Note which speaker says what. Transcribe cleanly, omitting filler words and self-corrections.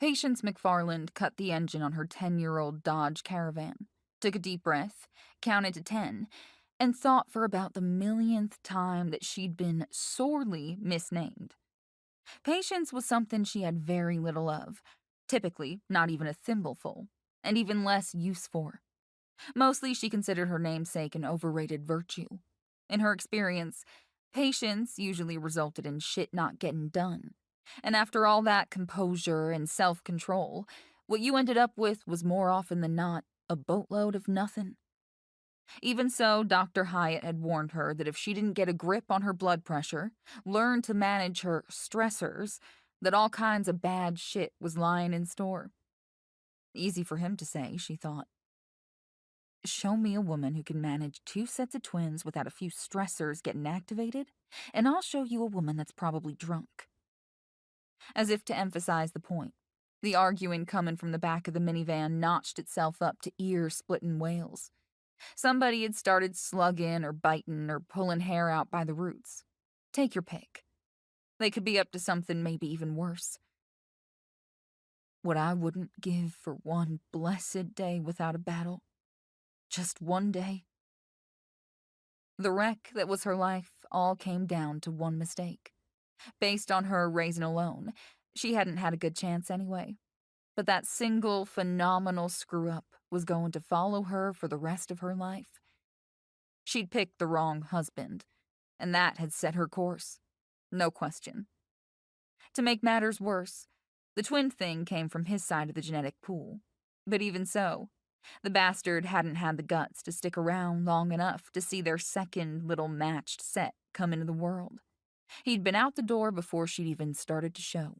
Speaker 1: Patience McFarland cut the engine on her 10-year-old Dodge Caravan, took a deep breath, counted to 10, and thought for about the millionth time that she'd been sorely misnamed. Patience was something she had very little of, typically not even a thimbleful, and even less use for. Mostly she considered her namesake an overrated virtue. In her experience, patience usually resulted in shit not getting done. And after all that composure and self-control, what you ended up with was more often than not a boatload of nothing. Even so, Dr. Hyatt had warned her that if she didn't get a grip on her blood pressure, learn to manage her stressors, that all kinds of bad shit was lying in store. Easy for him to say, she thought. Show me a woman who can manage two sets of twins without a few stressors getting activated, and I'll show you a woman that's probably drunk. As if to emphasize the point, the arguing coming from the back of the minivan notched itself up to ear-splitting wails. Somebody had started slugging or biting or pulling hair out by the roots. Take your pick. They could be up to something maybe even worse. What I wouldn't give for one blessed day without a battle. Just one day. The wreck that was her life all came down to one mistake. Based on her raising alone, she hadn't had a good chance anyway. But that single phenomenal screw-up was going to follow her for the rest of her life. She'd picked the wrong husband, and that had set her course. No question. To make matters worse, the twin thing came from his side of the genetic pool. But even so, the bastard hadn't had the guts to stick around long enough to see their second little matched set come into the world. He'd been out the door before she'd even started to show.